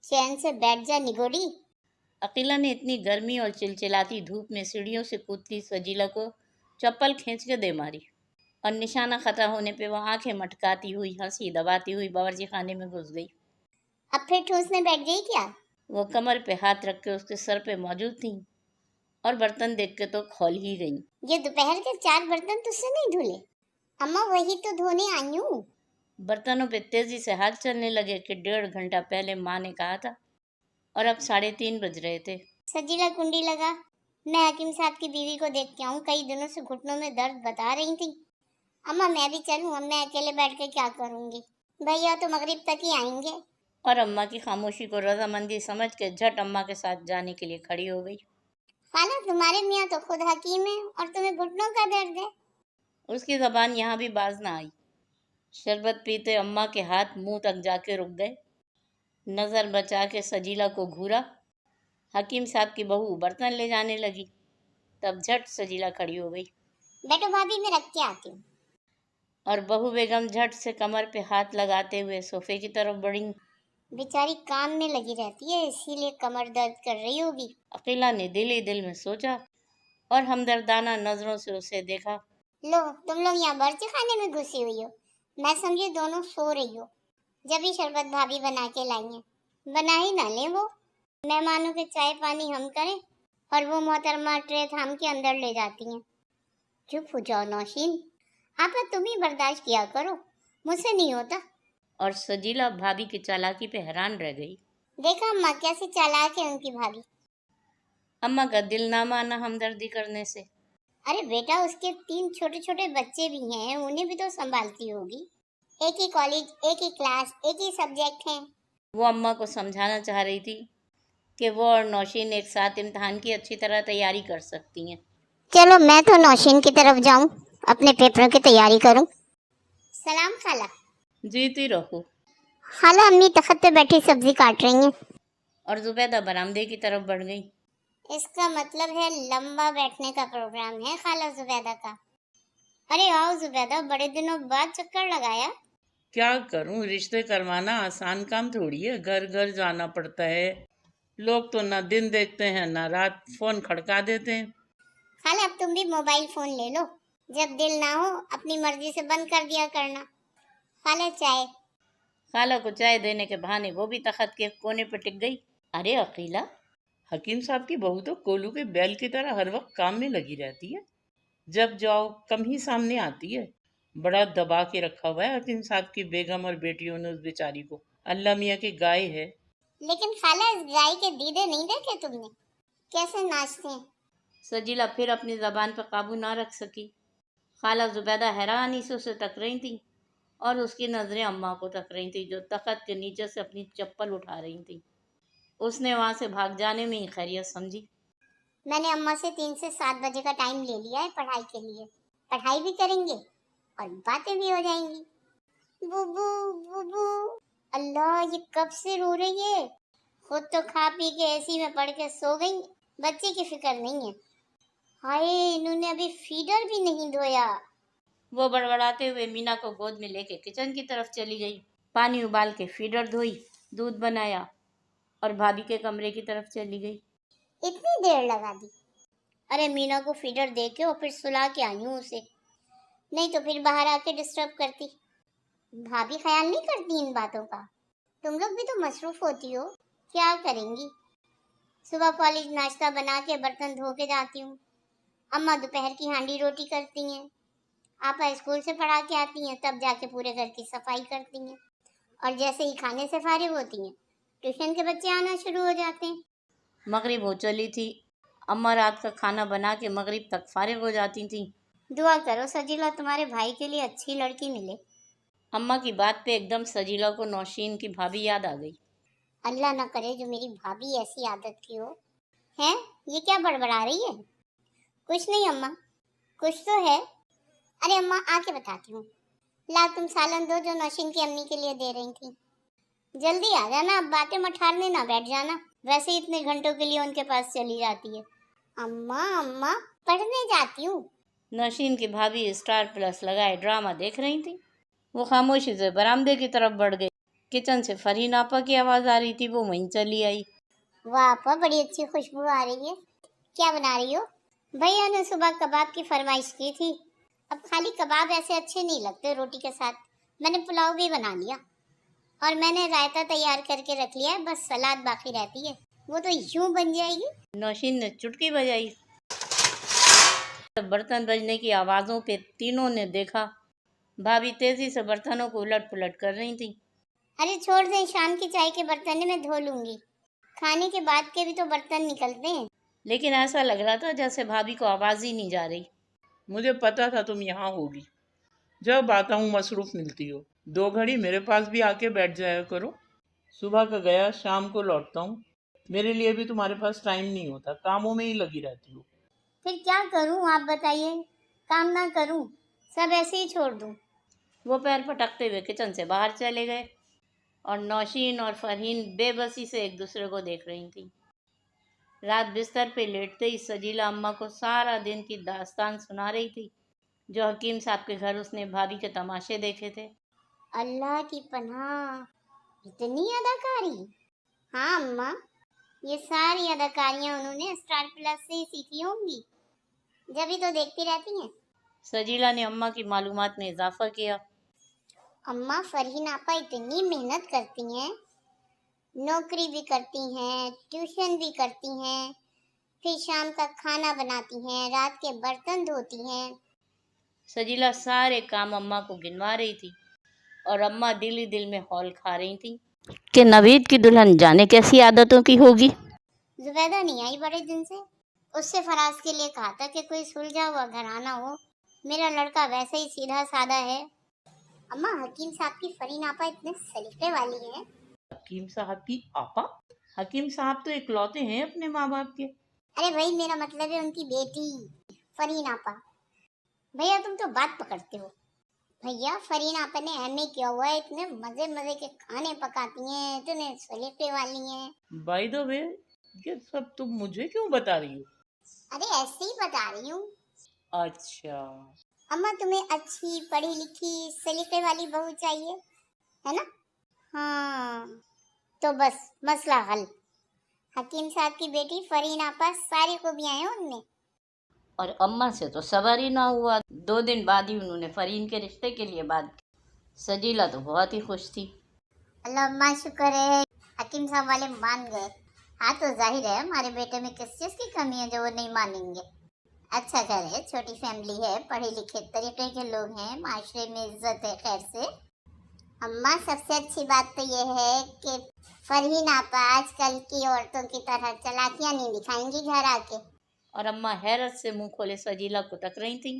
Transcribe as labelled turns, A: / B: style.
A: चैन से बैठ जा निगोड़ी।
B: अकीला ने इतनी गर्मी और चिलचिलाती धूप में सीढ़ियों से कूदती सजीला को चप्पल खींच के दे मारी और निशाना खता होने पे वो आंखें मटकाती हुई हंसी दबाती हुई बावर्ची खाने में घुस गई।
A: अब फिर ठूसने बैठ गई क्या?
B: वो कमर पे हाथ रख के उसके सर पे मौजूद थी और बर्तन देख के तो खौल ही गई।
A: ये दोपहर के 4 बर्तन तुझसे नहीं धुले? अम्मा वही तो धोने आई हूँ।
B: बर्तनों पे तेजी से हाथ चलने लगे कि 1.5 घंटा पहले माँ ने कहा था और अब 3:30 बज रहे थे।
A: सजीला कुंडी लगा, मैं हकीम साहब की बीवी को देख के आऊँ। कई दिनों से घुटनों में दर्द बता रही थी। अम्मा मैं भी चलूँ? अब मैं अकेले बैठ के क्या करूँगी? भैया तो मगरिब तक ही आएंगे।
B: और अम्मा की खामोशी को रजामंदी समझ के झट अम्मा के साथ जाने के लिए खड़ी हो गई।
A: खाला तुम्हारे मियाँ तो खुद हकीम है और तुम्हें घुटनों का दर्द है।
B: उसकी जबान यहाँ भी बाज ना आई। शरबत पीते अम्मा के हाथ मुंह तक जाके रुक गए। नज़र बचा के सजीला को घूरा। हकीम साहब की बहू बर्तन ले जाने लगी। तब झट सजीला खड़ी हो गई।
A: बैठो भाभी, मैं रख के आती हूँ।
B: और बहू बेगम झट से कमर पे हाथ लगाते हुए सोफे की तरफ बढ़ी।
A: बेचारी काम में लगी रहती है, इसीलिए कमर दर्द कर रही होगी।
B: अकीला ने दिल ही दिल में सोचा और हमदर्दाना नजरों से उसे देखा।
A: लो तुम लोग यहाँ बर्ची खाने में घुसी हुई हो। मैं समझी दोनों सो रही हो। जब ही शरबत भाभी बना के लाई है। बना ही ना ले वो। मेहमानों के चाय पानी हम करें और वो मोहतरमा ट्रे थाम के अंदर ले जाती हैं। चुप हो जाओ नौशीन, आप तुम ही बर्दाश्त किया करो, मुझसे नहीं होता।
B: और सजीला भाभी की चालाकी पे हैरान रह गई।
A: देखा अम्मा कैसे चालाक है उनकी भाभी।
B: अम्मा का दिल ना माना हमदर्दी करने से।
A: अरे बेटा, उसके 3 छोटे छोटे बच्चे भी हैं, उन्हें भी तो संभालती होगी। एक ही कॉलेज, एक ही क्लास, एक ही सब्जेक्ट हैं।
B: वो अम्मा को समझाना चाह रही थी कि वो और नौशीन एक साथ इम्तिहान की अच्छी तरह तैयारी कर सकती हैं।
A: चलो मैं तो नौशीन की तरफ जाऊं, अपने पेपरों की तैयारी करूं। सलाम खाला।
B: जीती रहो।
A: खाला अम्मी तख्त पे बैठी सब्जी काट रही हैं।
B: और जुबैदा बरामदे की तरफ बढ़ गई।
A: इसका मतलब है लंबा बैठने का प्रोग्राम है खाला जुबैदा का। अरे आओ जुबैदा, बड़े दिनों बाद चक्कर लगाया।
C: क्या करूं, रिश्ते करवाना आसान काम थोड़ी है। घर घर जाना पड़ता है। लोग तो ना दिन देखते हैं ना रात, फोन खड़का देते हैं।
A: खाला अब तुम भी मोबाइल फोन ले लो। जब दिल ना हो अपनी मर्जी से बंद कर दिया करना। खाला चाय।
B: खाला को चाय देने के बहाने वो भी तख्त के कोने पर टिक गई। अरे अकीला,
C: हकीम साहब की बहू तो कोलू के बैल की तरह हर वक्त काम में लगी रहती है। जब जाओ कम ही सामने आती है। बड़ा दबा के रखा हुआ है हकीम साहब की बेगम और बेटियों ने उस बेचारी को। अल्लाह मियाँ की गाय है।
A: लेकिन खाला इस गाय के दीदे नहीं देखे तुमने, कैसे नाचते हैं।
B: सजीला फिर अपनी जबान पर काबू ना रख सकी। खाला जुबैदा हैरानी से उसे तक रही थी और उसकी नज़रें अम्मा को तक रही थी जो तख्त के नीचे से अपनी चप्पल उठा रही थी। उसने वहाँ से भाग जाने में ही खैरियत समझी।
A: मैंने अम्मा से 3 से 7 बजे का टाइम ले लिया है पढ़ाई के लिए। पढ़ाई भी करेंगे और बातें भी हो जाएंगी। बुबू बुबू। अल्लाह ये कब से रो रही है। खुद तो खा पी के एसी में पड़ के सो गई, बच्चे की फिक्र नहीं है। हाय इन्होंने अभी फीडर भी नहीं धोया।
B: वो बड़बड़ाते हुए मीना को गोद में लेके किचन की तरफ चली गई। पानी उबाल के फीडर धोई, दूध बनाया और भाभी के कमरे की तरफ चली गई।
A: इतनी देर लगा दी? अरे मीना को फीडर दे के और फिर सुला के आई हूँ उसे, नहीं तो फिर बाहर आके डिस्टर्ब करती। भाभी ख्याल नहीं करती इन बातों का। तुम लोग भी तो मसरूफ होती हो, क्या करेंगी। सुबह कॉलेज नाश्ता बना के बर्तन धो के जाती हूँ। अम्मा दोपहर की हांडी रोटी करती हैं। आपा स्कूल से पढ़ा के आती हैं, तब जाके पूरे घर की सफाई करती हैं। और जैसे ही खाने से फारिग होती हैं, ट्यूशन के बच्चे आना शुरू हो जाते हैं।
B: मगरिब हो चली थी। अम्मा रात का खाना बना के मगरिब तक फारिग हो जाती थी।
A: दुआ करो सजीला तुम्हारे भाई के लिए अच्छी लड़की मिले।
B: अम्मा की बात पे एकदम सजीला को नौशीन की भाभी याद आ गई।
A: अल्लाह ना करे जो मेरी भाभी ऐसी आदत की हो। हैं ये क्या बड़बड़ा रही है? कुछ नहीं अम्मा, कुछ तो है। अरे अम्मा आके बताती हूँ। ला तुम सालन दो जो नौशीन की अम्मी के लिए दे रही थी। जल्दी आ जाना, अब बातें मठारने ना बैठ जाना। वैसे ही इतने घंटों के लिए उनके पास चली जाती है। अम्मा अम्मा पढ़ने जाती हूँ।
B: नौशीन की भाभी स्टार प्लस लगाए ड्रामा देख रही थी। वो खामोशी से बरामदे की तरफ बढ़ गई। किचन से फरहीन आपा की आवाज़ आ रही थी, वो वहीं चली आई।
A: वाह आपा, बड़ी अच्छी खुशबू आ रही है। क्या बना रही हो? भैया ने सुबह कबाब की फरमाइश की थी। अब खाली कबाब ऐसे अच्छे नहीं लगते रोटी के साथ। मैंने पुलाव भी बना लिया और मैंने रायता तैयार करके रख लिया है, बस सलाद बाकी रहती है, वो तो यूं बन जाएगी।
B: नौशीन ने चुटकी बजाई। बर्तन बजने की आवाज़ों पे तीनों ने देखा भाभी तेजी से बर्तनों को उलट पुलट कर रही थी।
A: अरे छोड़ दें, शाम की चाय के बर्तन मैं धो लूंगी। खाने के बाद के भी तो बर्तन निकलते हैं।
B: लेकिन ऐसा लग रहा था जैसे भाभी को आवाज़ ही नहीं जा रही।
C: मुझे पता था तुम यहाँ होगी। जब आता हूँ मसरूफ मिलती हो। 2 घड़ी मेरे पास भी आके बैठ जाया करो। सुबह का गया शाम को लौटता हूँ। मेरे लिए भी तुम्हारे पास टाइम नहीं होता, कामों में ही लगी रहती हो।
A: फिर क्या करूं आप बताइए? काम ना करूं, सब ऐसे ही छोड़ दूं?
B: वो पैर पटकते हुए किचन से बाहर चले गए और नौशीन और फरहीन बेबसी से एक दूसरे को देख रही थी। रात बिस्तर पे लेटते ही सजीला अम्मा को सारा दिन की दास्तान सुना रही थी, जो हकीम साहब के घर उसने भाभी के तमाशे देखे थे।
A: अल्लाह की पनाह, इतनी अदाकारी! हाँ अम्मा, ये सारी अदाकारियां उन्होंने स्टार प्लस से ही सीखी होंगी, जब तो देखती रहती हैं।
B: सजीला ने अम्मा की मालूमात में इजाफा किया।
A: अम्मा, फरहीन आपा इतनी मेहनत करती हैं, नौकरी भी करती हैं, ट्यूशन भी करती हैं, फिर शाम का खाना बनाती हैं, रात के बर्तन धोती हैं।
B: सजीला सारे काम अम्मा को गिनवा रही थी और अम्मा दिल ही दिल में हौल खा रही थी कि नवीद की दुल्हन जाने कैसी आदतों की होगी।
A: जुबैदा नहीं आई बड़े दिन से। उससे फराज के लिए कहा था कि कोई सुलझा हुआ घराना हो, मेरा लड़का वैसे ही सीधा साधा है। अम्मा, हकीम साहब की फरहीन आपा इतने सलीके वाली हैं।
C: हकीम साहब की आपा? हकीम साहब तो इकलौते हैं अपने माँ बाप के।
A: अरे भाई, मेरा मतलब है उनकी बेटी फरहीन आपा। भैया तुम तो बात पकड़ते हो। भैया, फरहीन आपा ने एमए किया हुआ है, इतने मजे मजे के खाने पकाती हैं, इतने सलीके वाली हैं।
C: बाय द वे, ये सब तुम मुझे क्यों बता रही हो?
A: अरे ऐसे ही बता रही हूँ।
C: अच्छा।
A: अम्मा, तुम्हें अच्छी पढ़ी लिखी सलीके वाली बहू चाहिए, है ना? हाँ, तो बस मसला हल। हकीम साहब की बेटी फरहीन आपा सारी खूबियां हैं उनमें।
B: और अम्मा से तो सबर ही ना हुआ। 2 दिन बाद ही उन्होंने फरहीन के रिश्ते के लिए बात की। सजीला तो बहुत ही खुश थी।
A: अल्लाह अम्मा, शुक्र है हकीम साहब वाले मान गए। हाँ तो जाहिर है हमारे बेटे में किस चीज की कमी है जो वो नहीं मानेंगे। अच्छा घर है, छोटी फैमिली है, पढ़े लिखे तरीके के लोग हैं, माशरे में इज्जत है खैर से। अम्मा, सबसे अच्छी बात तो ये है कि फरहीन आपा आजकल की औरतों की तरह चालाकियां नहीं दिखाएंगी घर आके।
B: और अम्मा हैरत से मुंह खोले सजीला को तक रही थी।